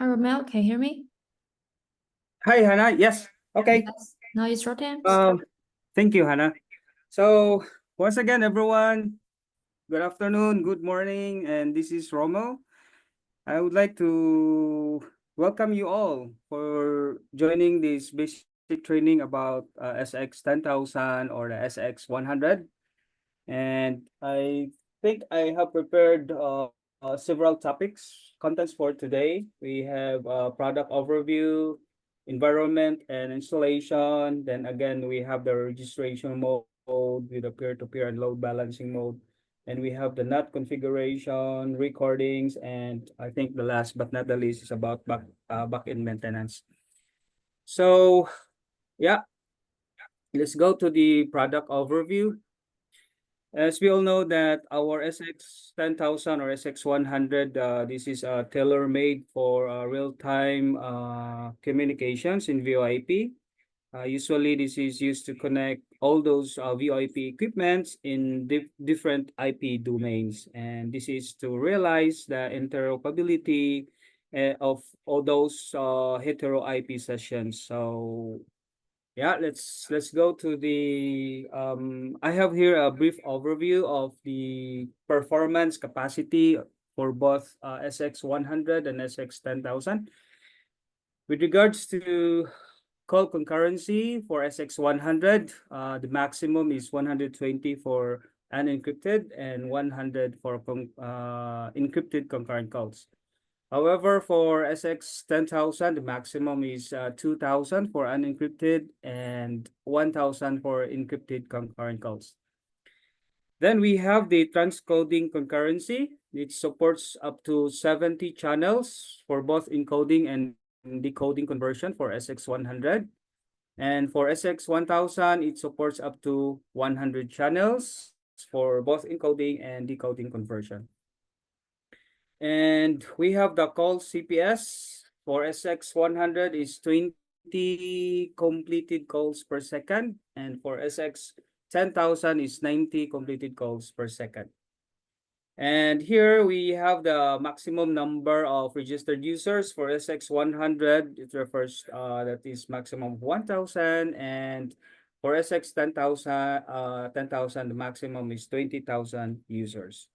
Hi, Romel, can you hear me? Hi, Hannah. Yes. Okay. Yes. Now it's your turn. Thank you, Hannah. So once again, everyone, good afternoon, good morning, and this is Romo. I would like to welcome you all for joining this basic training about SX10000 or the SX100. And I think I have prepared several topics, contents for today. We have product overview, environment and installation. Then again, we have the registration mode with the peer-to-peer and load balancing mode. And we have the NAT configuration, recordings, and I think the last but not the least is about back-end maintenance. So yeah, let's go to the product overview. As we all know that our SX10000 or SX100, this is tailor-made for real-time communications in VoIP. Usually, this is used to connect all those VoIP equipments in different IP domains. And this is to realize the interoperability of all those hetero IP sessions. So yeah, let's go to the I have here a brief overview of the performance capacity for both SX100 and SX10000. With regards to call concurrency for SX100, the maximum is 120 for unencrypted and 100 for encrypted concurrent calls. However, for SX10000, the maximum is 2,000 for unencrypted and 1,000 for encrypted concurrent calls. Then we have the transcoding concurrency. It supports up to 70 channels for both encoding and decoding conversion for SX100. And for SX1000, it supports up to 100 channels for both encoding and decoding conversion. And we have the call CPS for SX100 is 20 completed calls per second, and for SX10000 is 90 completed calls per second. And here we have the maximum number of registered users for SX100. It refers that is maximum of 1,000, and for SX10000, 10,000, the maximum is 20,000 users.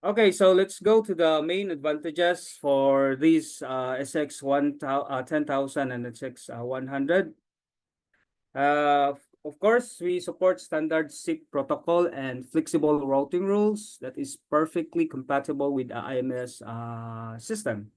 Okay, so let's go to the main advantages for these SX10000 and SX100. Of course, we support standard SIP protocol and flexible routing rules that is perfectly compatible with the IMS system.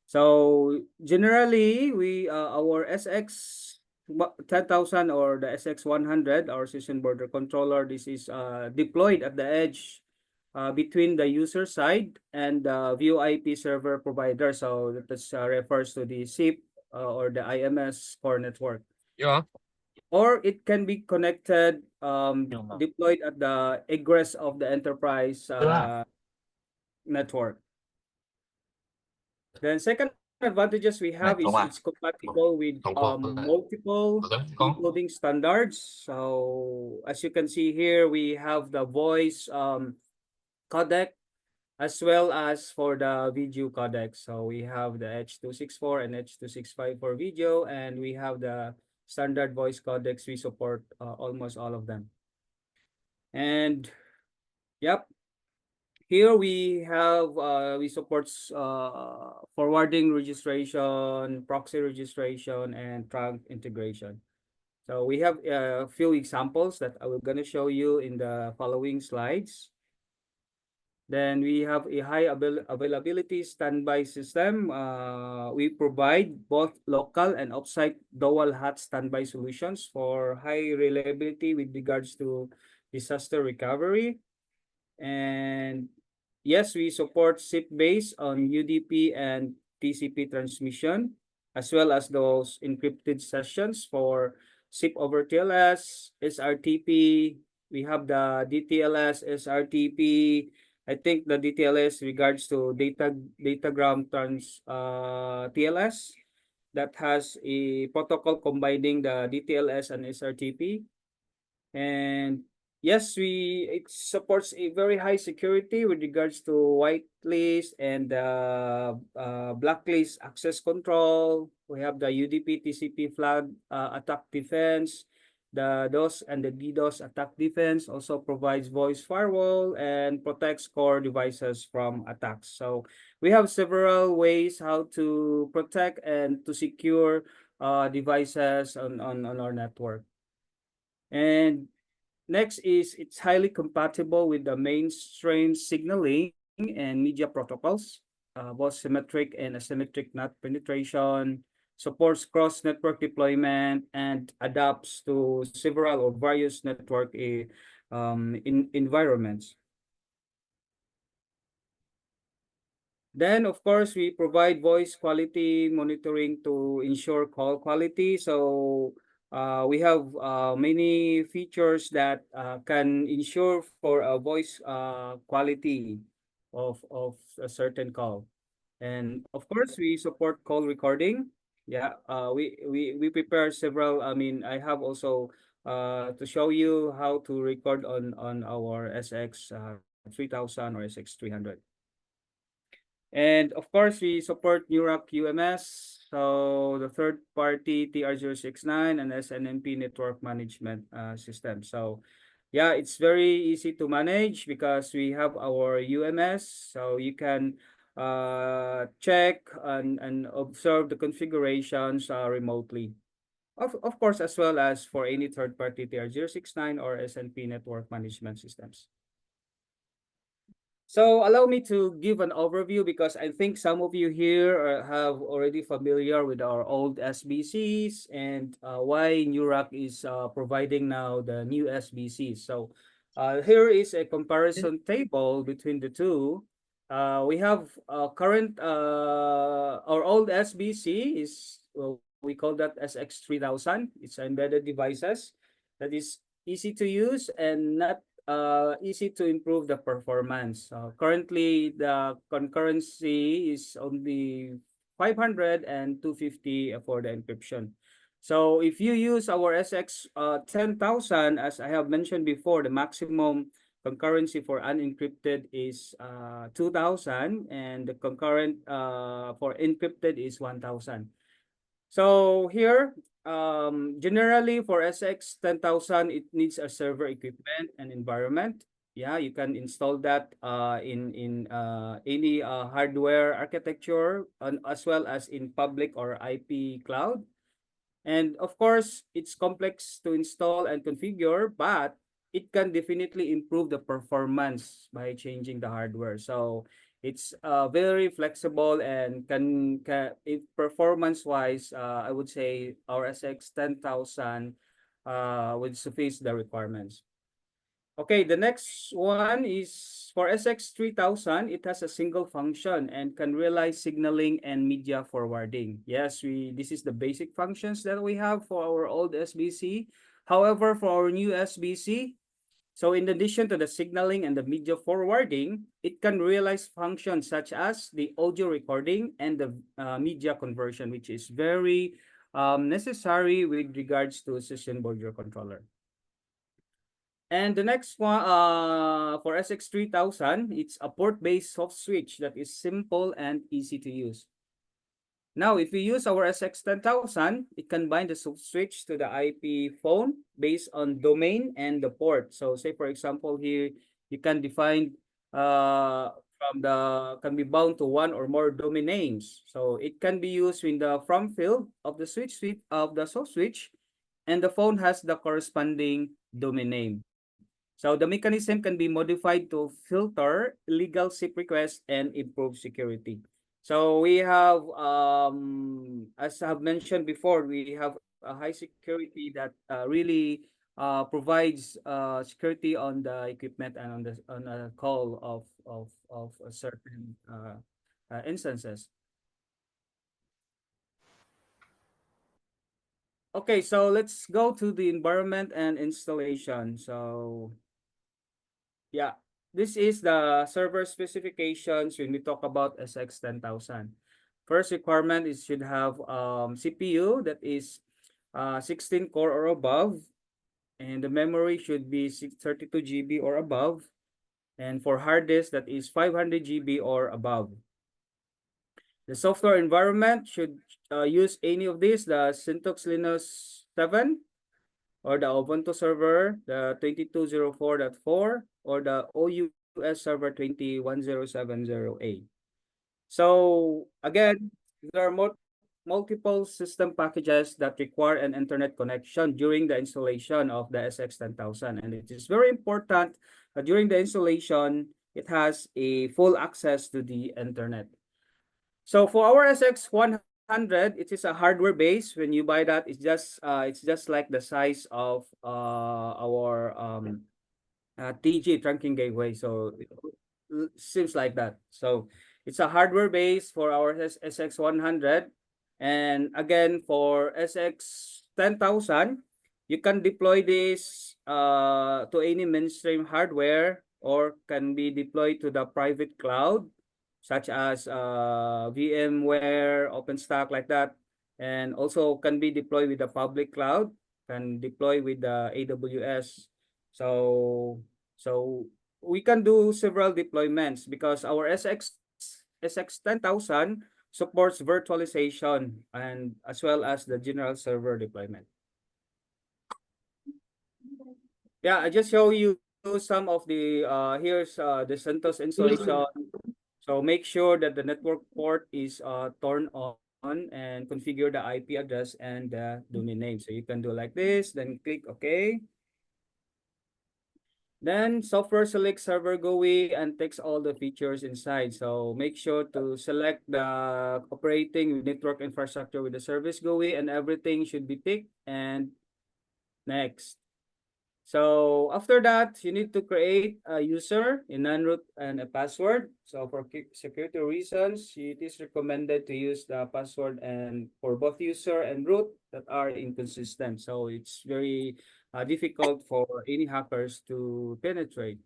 So generally, our SX10000 or the SX100, our session border controller, this is deployed at the edge between the user side and the VoIP server provider. So that refers to the SIP or the IMS core network. Yeah. Or it can be connected, deployed at the egress of the enterprise network. Then second advantages we have is it's compatible with multiple encoding standards. So as you can see here, we have the voice codec as well as for the video codec. So we have the H.264 and H.265 for video, and we have the standard voice codecs. We support almost all of them. And yep, here we have we support forwarding registration, proxy registration, and trunk integration. So we have a few examples that I will gonna show you in the following slides. Then we have a high availability standby system. We provide both local and offsite dual hat standby solutions for high reliability with regards to disaster recovery. And yes, we support SIP based on UDP and TCP transmission, as well as those encrypted sessions for SIP over TLS, SRTP. We have the DTLS, SRTP. I think the DTLS regards to datagram TLS that has a protocol combining the DTLS and SRTP. And Yes, it supports a very high security with regards to whitelist and blacklist access control. We have the UDP TCP flag attack defense. The DOS and the DDoS attack defense also provides voice firewall and protects core devices from attacks. So we have several ways how to protect and to secure devices on our network. And next is it's highly compatible with the mainstream signaling and media protocols, both symmetric and asymmetric NAT penetration, supports cross-network deployment, and adapts to several or various network environments. Then, of course, we provide voice quality monitoring to ensure call quality. So we have many features that can ensure for a voice quality of a certain call. And of course, we support call recording. Yeah, we prepare several. I mean, I have also to show you how to record on our SX 3000 or SX 300. And of course, we support NURAC UMS, so the third-party TR069 and SNMP network management system. So yeah, it's very easy to manage because we have our UMS, so you can check and observe the configurations remotely. Of course, as well as for any third-party TR069 or SNP network management systems. So allow me to give an overview because I think some of you here have already familiar with our old SBCs and why NURAC is providing now the new SBCs. So here is a comparison table between the two. We have current, our old SBC is, well, we call that SX3000. It's embedded devices that is easy to use and not easy to improve the performance. Currently, the concurrency is only 500 and 250 for the encryption. So if you use our SX 10,000, as I have mentioned before, the maximum concurrency for unencrypted is 2,000 and the concurrent for encrypted is 1,000. So here, generally for SX 10,000, it needs a server equipment and environment. Yeah, you can install that in any hardware architecture and as well as in public or IP cloud. And of course, it's complex to install and configure, but it can definitely improve the performance by changing the hardware. So it's very flexible and can if performance-wise, I would say our SX 10,000 would suffice the requirements. Okay, the next one is for SX 3000, it has a single function and can realize signaling and media forwarding. Yes, this is the basic functions that we have for our old SBC. However, for our new SBC, so in addition to the signaling and the media forwarding, it can realize functions such as the audio recording and the media conversion, which is very necessary with regards to session border controller. And the next one, for SX3000, it's a port-based soft switch that is simple and easy to use. Now, if we use our SX10000, it can bind the soft switch to the IP phone based on domain and the port. So say, for example, here, you can define can be bound to one or more domain names. So it can be used in the from field of the of the soft switch, and the phone has the corresponding domain name. So the mechanism can be modified to filter illegal SIP requests and improve security. So we have, as I have mentioned before, we have a high security that really provides security on the equipment and on a call of a certain instances. Okay, so let's go to the environment and installation. So yeah, this is the server specifications when we talk about SX10000. First requirement is should have CPU that is 16 core or above. and the memory should be 32 GB or above. And for hard disk, that is 500 GB or above. The software environment should use any of these, the Syntox Linux 7, or the Ubuntu server, the 2204.4, or the OUS server 21070A. So again, there are multiple system packages that require an internet connection during the installation of the SX10000. And it is very important that during the installation, it has a full access to the internet. So for our SX100, it is a hardware base. When you buy that, it's just like the size of our TG trunking gateway. So it seems like that. So it's a hardware base for our SX100. And again, for SX10000, you can deploy this to any mainstream hardware or can be deployed to the private cloud, such as VMware, OpenStack, like that. And also can be deployed with the public cloud, can deploy with the AWS. So we can do several deployments because our SX10000 supports virtualization and as well as the general server deployment. Yeah, I just show you some of the here's the CentOS installation. So make sure that the network port is turned on and configure the IP address and the domain name. So you can do like this, then click OK. Then software select server GUI and takes all the features inside. So make sure to select the operating network infrastructure with the service GUI and everything should be ticked and next. So after that, you need to create a user, a non-root, and a password. So for security reasons, it is recommended to use the password and for both user and root that are inconsistent. So it's very difficult for any hackers to penetrate.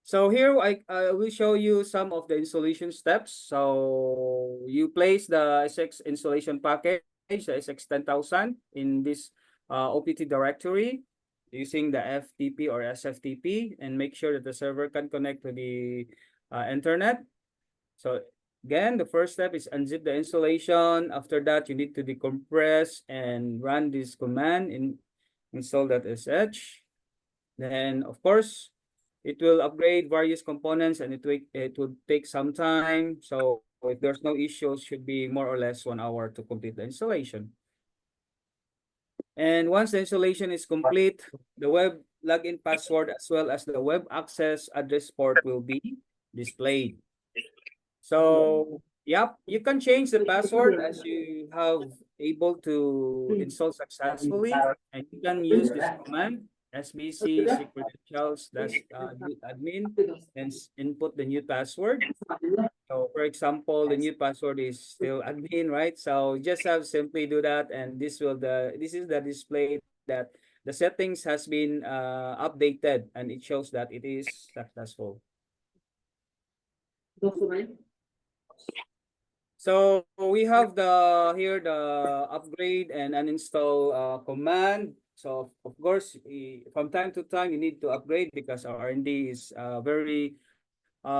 So here I will show you some of the installation steps. So you place the SX installation package, the SX10000 in this OPT directory using the FTP or SFTP and make sure that the server can connect to the internet. So again, the first step is unzip the installation. After that, you need to decompress and run this command in install.sh. Then, of course, it will upgrade various components and it would take some time. So if there's no issues, should be more or less 1 hour to complete the installation. And once the installation is complete, the web login password as well as the web access address port will be displayed. So, yep, you can change the password as you have able to install successfully, and you can use this command SBC credentials admin and input the new password. So for example, the new password is still admin, right? So just have simply do that, and this is the display that the settings has been updated, and it shows that it is successful. So we have here the upgrade and uninstall command. So of course, from time to time you need to upgrade because our R&D is very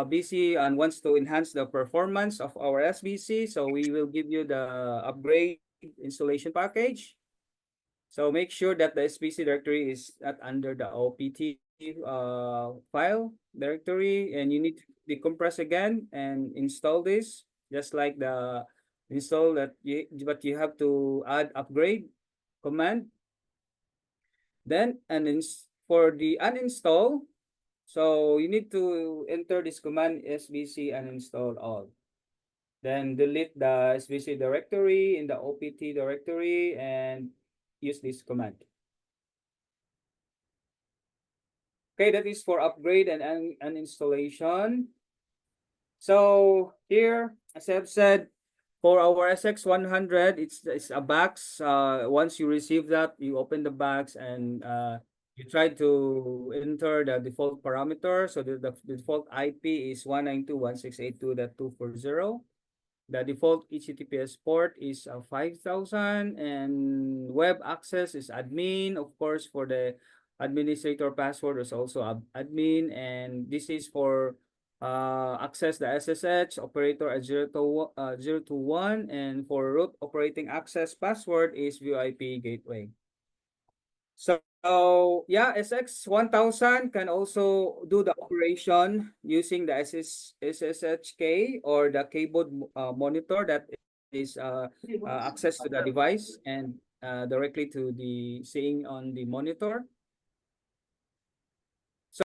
busy and wants to enhance the performance of our SBC. So we will give you the upgrade installation package. So make sure that the SBC directory is not under the OPT file directory, and you need to decompress again and install this, just like the install but you have to add upgrade command. Then, and for the uninstall, so you need to enter this command SBC uninstall all. Then delete the SBC directory in the OPT directory and use this command. Okay, that is for upgrade and uninstallation. So here, as I've said, for our SX100, it's a box. Once you receive that, you open the box and you try to enter the default parameter. So the default IP is 192.168.2.240. The default HTTPS port is 5000, and web access is admin. Of course, for the administrator password is also admin, and this is for access the SSH operator at 0 to 1, and for root operating access password is VoIP gateway. So yeah, SX10000 can also do the operation using the SSHK or the keyboard monitor that is access to the device and directly to the seeing on the monitor.